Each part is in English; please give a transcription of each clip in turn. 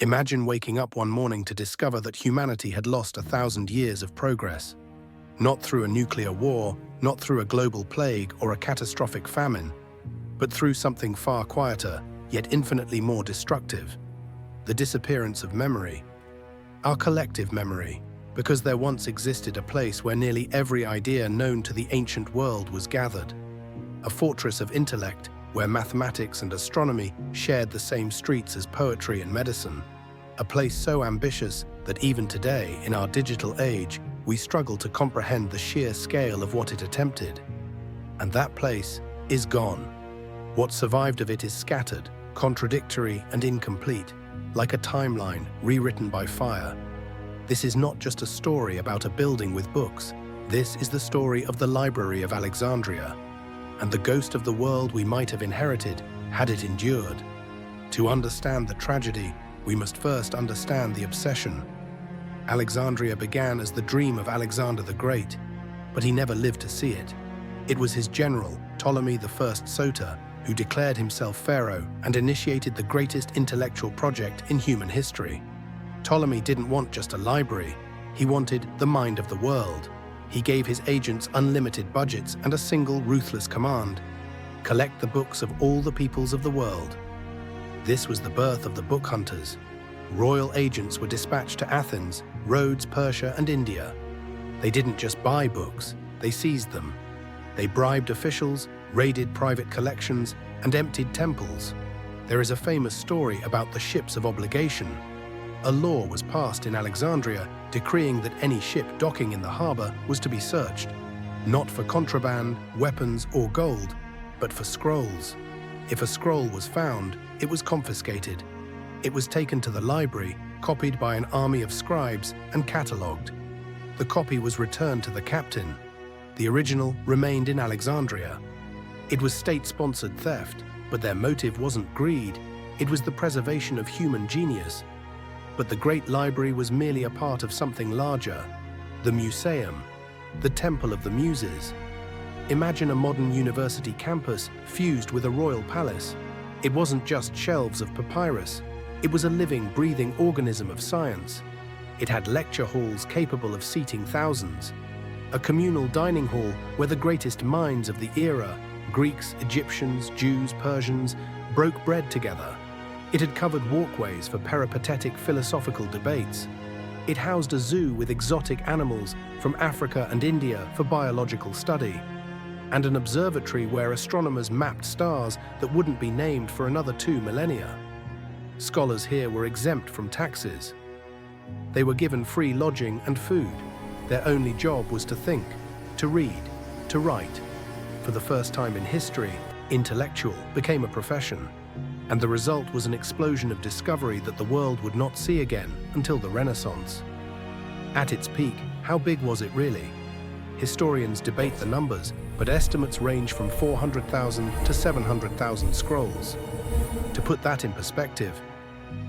Imagine waking up one morning to discover that humanity had lost 1,000 years of progress. Not through a nuclear war, not through a global plague or a catastrophic famine, but through something far quieter, yet infinitely more destructive: the disappearance of memory. Our collective memory, because there once existed a place where nearly every idea known to the ancient world was gathered. A fortress of intellect where mathematics and astronomy shared the same streets as poetry and medicine. A place so ambitious that even today, in our digital age, we struggle to comprehend the sheer scale of what it attempted. And that place is gone. What survived of it is scattered, contradictory and incomplete, like a timeline rewritten by fire. This is not just a story about a building with books. This is the story of the Library of Alexandria, and the ghost of the world we might have inherited had it endured. To understand the tragedy, we must first understand the obsession. Alexandria began as the dream of Alexander the Great, but he never lived to see it. It was his general, Ptolemy I Soter, who declared himself pharaoh and initiated the greatest intellectual project in human history. Ptolemy didn't want just a library, he wanted the mind of the world. He gave his agents unlimited budgets and a single ruthless command: collect the books of all the peoples of the world. This was the birth of the book hunters. Royal agents were dispatched to Athens, Rhodes, Persia, and India. They didn't just buy books, they seized them. They bribed officials, raided private collections, and emptied temples. There is a famous story about the ships of obligation. A law was passed in Alexandria decreeing that any ship docking in the harbor was to be searched, not for contraband, weapons, or gold, but for scrolls. If a scroll was found, it was confiscated. It was taken to the library, copied by an army of scribes, and catalogued. The copy was returned to the captain. The original remained in Alexandria. It was state-sponsored theft, but their motive wasn't greed. It was the preservation of human genius. But the Great Library was merely a part of something larger: the Museum, the Temple of the Muses. Imagine a modern university campus fused with a royal palace. It wasn't just shelves of papyrus. It was a living, breathing organism of science. It had lecture halls capable of seating thousands, a communal dining hall where the greatest minds of the era, Greeks, Egyptians, Jews, Persians, broke bread together. It had covered walkways for peripatetic philosophical debates. It housed a zoo with exotic animals from Africa and India for biological study, and an observatory where astronomers mapped stars that wouldn't be named for another 2 millennia. Scholars here were exempt from taxes. They were given free lodging and food. Their only job was to think, to read, to write. For the first time in history, intellectual became a profession. And the result was an explosion of discovery that the world would not see again until the Renaissance. At its peak, how big was it really? Historians debate the numbers, but estimates range from 400,000 to 700,000 scrolls. To put that in perspective,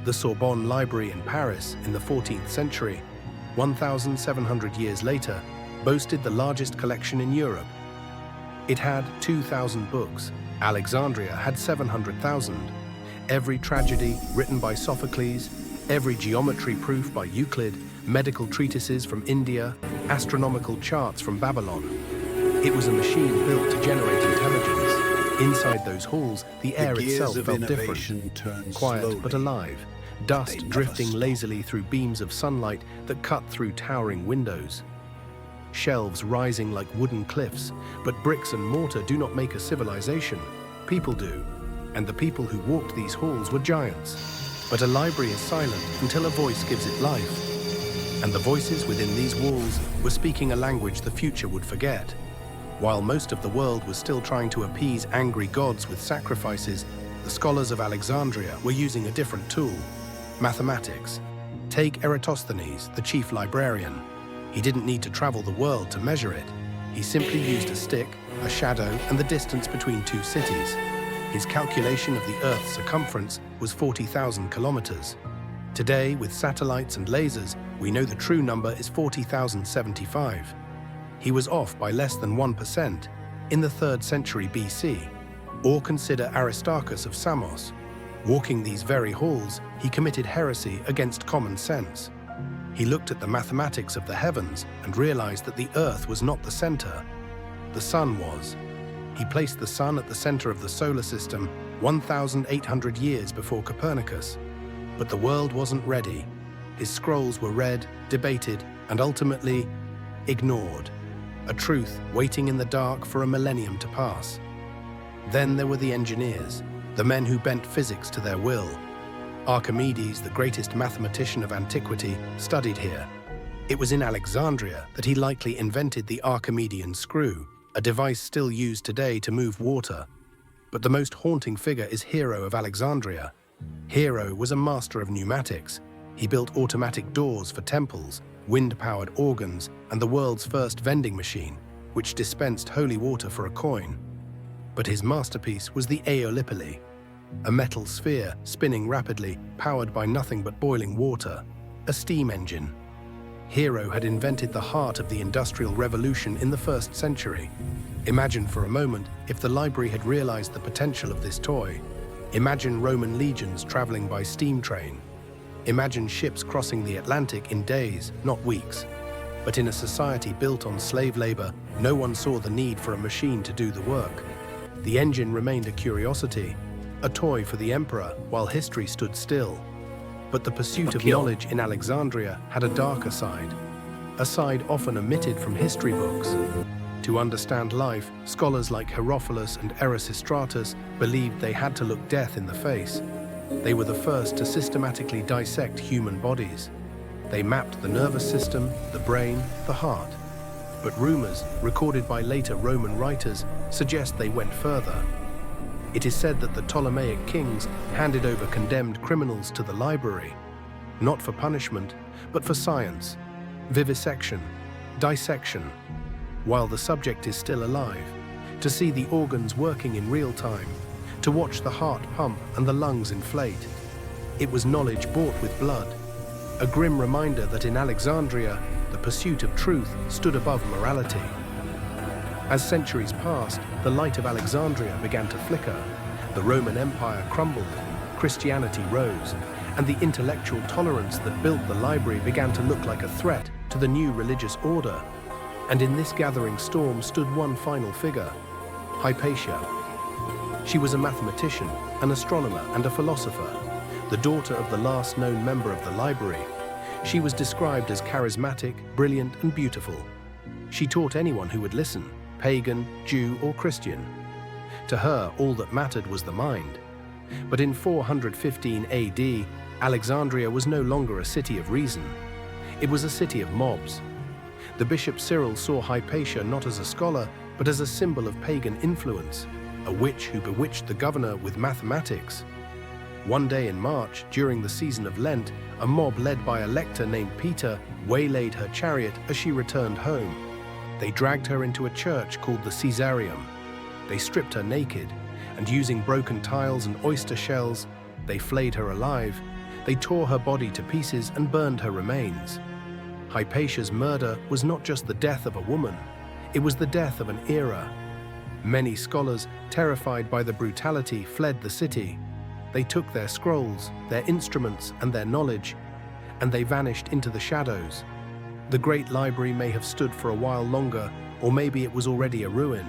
the Sorbonne Library in Paris in the 14th century, 1,700 years later, boasted the largest collection in Europe. It had 2,000 books. Alexandria had 700,000. Every tragedy written by Sophocles, every geometry proof by Euclid, medical treatises from India, astronomical charts from Babylon. It was a machine built to generate intelligence. Inside those halls, the air itself felt different, quiet but alive, dust drifting lazily through beams of sunlight that cut through towering windows. Shelves rising like wooden cliffs, but bricks and mortar do not make a civilization. People do. And the people who walked these halls were giants. But a library is silent until a voice gives it life. And the voices within these walls were speaking a language the future would forget. While most of the world was still trying to appease angry gods with sacrifices, the scholars of Alexandria were using a different tool: mathematics. Take Eratosthenes, the chief librarian. He didn't need to travel the world to measure it. He simply used a stick, a shadow, and the distance between 2 cities. His calculation of the Earth's circumference was 40,000 kilometers. Today, with satellites and lasers, we know the true number is 40,075. He was off by less than 1% in the 3rd century BC. Or consider Aristarchus of Samos. Walking these very halls, he committed heresy against common sense. He looked at the mathematics of the heavens and realized that the earth was not the center. The sun was. He placed the sun at the center of the solar system 1,800 years before Copernicus. But the world wasn't ready. His scrolls were read, debated, and ultimately ignored. A truth waiting in the dark for a millennium to pass. Then there were the engineers, the men who bent physics to their will. Archimedes, the greatest mathematician of antiquity, studied here. It was in Alexandria that he likely invented the Archimedean screw, a device still used today to move water. But the most haunting figure is Hero of Alexandria. Hero was a master of pneumatics. He built automatic doors for temples, wind-powered organs, and the world's first vending machine, which dispensed holy water for a coin. But his masterpiece was the Aeolipile, a metal sphere spinning rapidly, powered by nothing but boiling water, a steam engine. Hero had invented the heart of the Industrial Revolution in the 1st century. Imagine for a moment if the library had realized the potential of this toy. Imagine Roman legions traveling by steam train. Imagine ships crossing the Atlantic in days, not weeks. But in a society built on slave labor, no one saw the need for a machine to do the work. The engine remained a curiosity, a toy for the emperor while history stood still. But the pursuit of knowledge in Alexandria had a darker side, a side often omitted from history books. To understand life, scholars like Herophilus and Erasistratus believed they had to look death in the face. They were the first to systematically dissect human bodies. They mapped the nervous system, the brain, the heart. But rumors, recorded by later Roman writers, suggest they went further. It is said that the Ptolemaic kings handed over condemned criminals to the library, not for punishment, but for science, vivisection, dissection, while the subject is still alive, to see the organs working in real time, to watch the heart pump and the lungs inflate. It was knowledge bought with blood, a grim reminder that in Alexandria, the pursuit of truth stood above morality. As centuries passed, the light of Alexandria began to flicker. The Roman Empire crumbled, Christianity rose, and the intellectual tolerance that built the library began to look like a threat to the new religious order. And in this gathering storm stood one final figure, Hypatia. She was a mathematician, an astronomer, and a philosopher, the daughter of the last known member of the library. She was described as charismatic, brilliant, and beautiful. She taught anyone who would listen, pagan, Jew, or Christian. To her, all that mattered was the mind. But in 415 AD, Alexandria was no longer a city of reason. It was a city of mobs. The Bishop Cyril saw Hypatia not as a scholar, but as a symbol of pagan influence, a witch who bewitched the governor with mathematics. One day in March, during the season of Lent, a mob led by a lector named Peter waylaid her chariot as she returned home. They dragged her into a church called the Caesareum. They stripped her naked, and using broken tiles and oyster shells, they flayed her alive. They tore her body to pieces and burned her remains. Hypatia's murder was not just the death of a woman, it was the death of an era. Many scholars, terrified by the brutality, fled the city. They took their scrolls, their instruments, and their knowledge, and they vanished into the shadows. The great library may have stood for a while longer, or maybe it was already a ruin.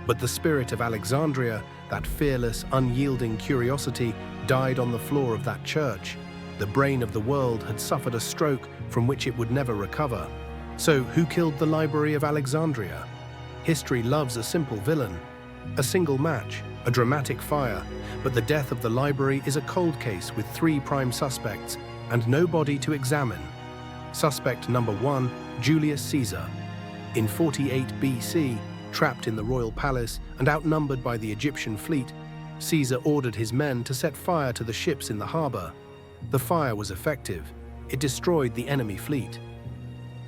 But the spirit of Alexandria, that fearless, unyielding curiosity, died on the floor of that church. The brain of the world had suffered a stroke from which it would never recover. So who killed the Library of Alexandria? History loves a simple villain, a single match, a dramatic fire, but the death of the library is a cold case with 3 prime suspects and no body to examine. Suspect number 1, Julius Caesar. In 48 BC, trapped in the royal palace and outnumbered by the Egyptian fleet, Caesar ordered his men to set fire to the ships in the harbor. The fire was effective. It destroyed the enemy fleet.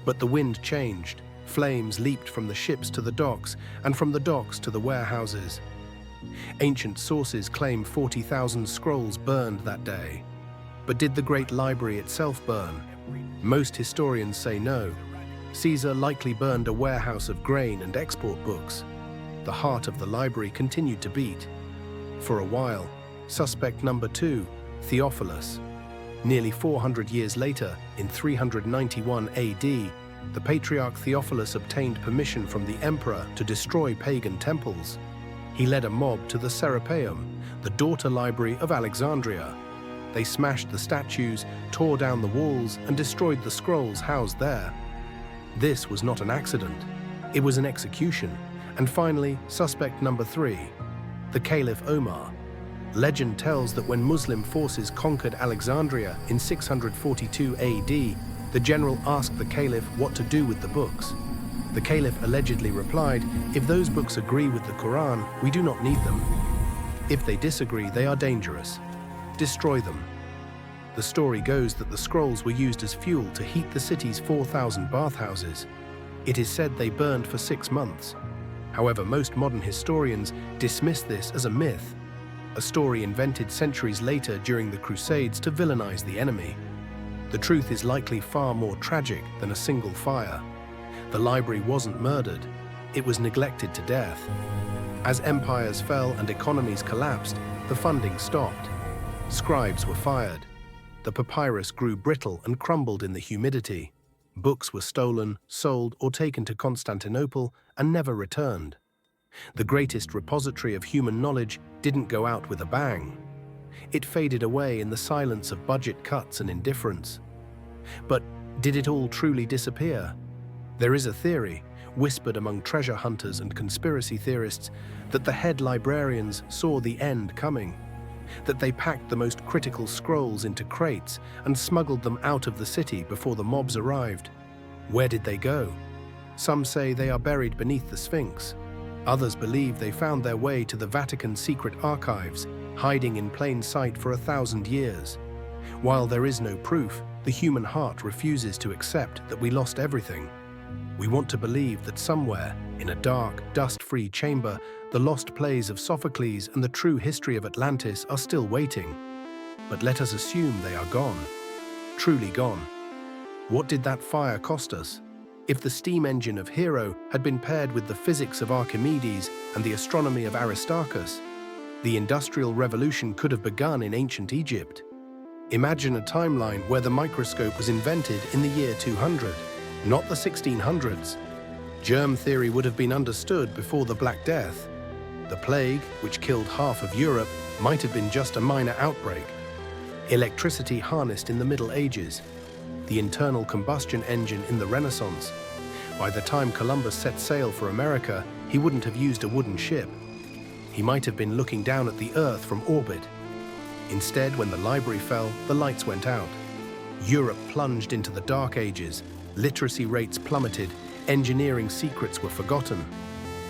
But the wind changed. Flames leaped from the ships to the docks, and from the docks to the warehouses. Ancient sources claim 40,000 scrolls burned that day. But did the great library itself burn? Most historians say no. Caesar likely burned a warehouse of grain and export books. The heart of the library continued to beat. For a while, Suspect number 2, Theophilus. Nearly 400 years later, in 391 AD, the Patriarch Theophilus obtained permission from the emperor to destroy pagan temples. He led a mob to the Serapeum, the daughter library of Alexandria. They smashed the statues, tore down the walls, and destroyed the scrolls housed there. This was not an accident. It was an execution. And finally, suspect number 3, the Caliph Omar. Legend tells that when Muslim forces conquered Alexandria in 642 AD, the general asked the Caliph what to do with the books. The Caliph allegedly replied, "If those books agree with the Quran, we do not need them. If they disagree, they are dangerous. Destroy them." The story goes that the scrolls were used as fuel to heat the city's 4,000 bathhouses. It is said they burned for 6 months. However, most modern historians dismiss this as a myth, a story invented centuries later during the Crusades to villainize the enemy. The truth is likely far more tragic than a single fire. The library wasn't murdered, it was neglected to death. As empires fell and economies collapsed, the funding stopped. Scribes were fired. The papyrus grew brittle and crumbled in the humidity. Books were stolen, sold, or taken to Constantinople and never returned. The greatest repository of human knowledge didn't go out with a bang. It faded away in the silence of budget cuts and indifference. But did it all truly disappear? There is a theory, whispered among treasure hunters and conspiracy theorists, that the head librarians saw the end coming, that they packed the most critical scrolls into crates and smuggled them out of the city before the mobs arrived. Where did they go? Some say they are buried beneath the Sphinx. Others believe they found their way to the Vatican's secret archives, hiding in plain sight for 1,000 years. While there is no proof, the human heart refuses to accept that we lost everything. We want to believe that somewhere, in a dark, dust-free chamber, the lost plays of Sophocles and the true history of Atlantis are still waiting. But let us assume they are gone. Truly gone. What did that fire cost us? If the steam engine of Hero had been paired with the physics of Archimedes and the astronomy of Aristarchus, the Industrial Revolution could have begun in ancient Egypt. Imagine a timeline where the microscope was invented in the year 200, not the 1600s. Germ theory would have been understood before the Black Death. The plague, which killed half of Europe, might have been just a minor outbreak. Electricity harnessed in the Middle Ages. The internal combustion engine in the Renaissance. By the time Columbus set sail for America, he wouldn't have used a wooden ship. He might have been looking down at the Earth from orbit. Instead, when the library fell, the lights went out. Europe plunged into the Dark Ages. Literacy rates plummeted. Engineering secrets were forgotten.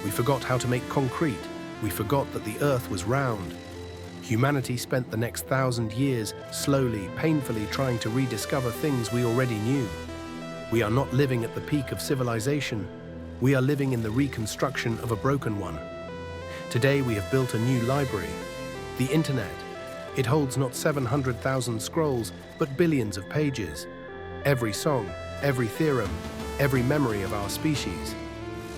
We forgot how to make concrete. We forgot that the Earth was round. Humanity spent the next 1,000 years slowly, painfully trying to rediscover things we already knew. We are not living at the peak of civilization. We are living in the reconstruction of a broken one. Today we have built a new library, the Internet. It holds not 700,000 scrolls, but billions of pages. Every song, every theorem, every memory of our species.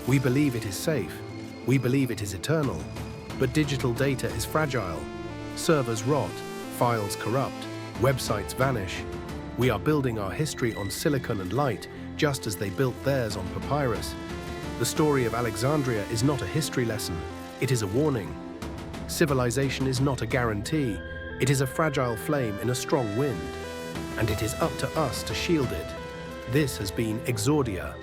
We believe it is safe. We believe it is eternal. But digital data is fragile. Servers rot, files corrupt, websites vanish. We are building our history on silicon and light, just as they built theirs on papyrus. The story of Alexandria is not a history lesson, it is a warning. Civilization is not a guarantee, it is a fragile flame in a strong wind. And it is up to us to shield it. This has been Exordia.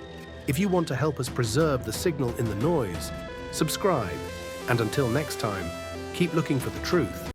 If you want to help us preserve the signal in the noise, subscribe. And until next time, keep looking for the truth.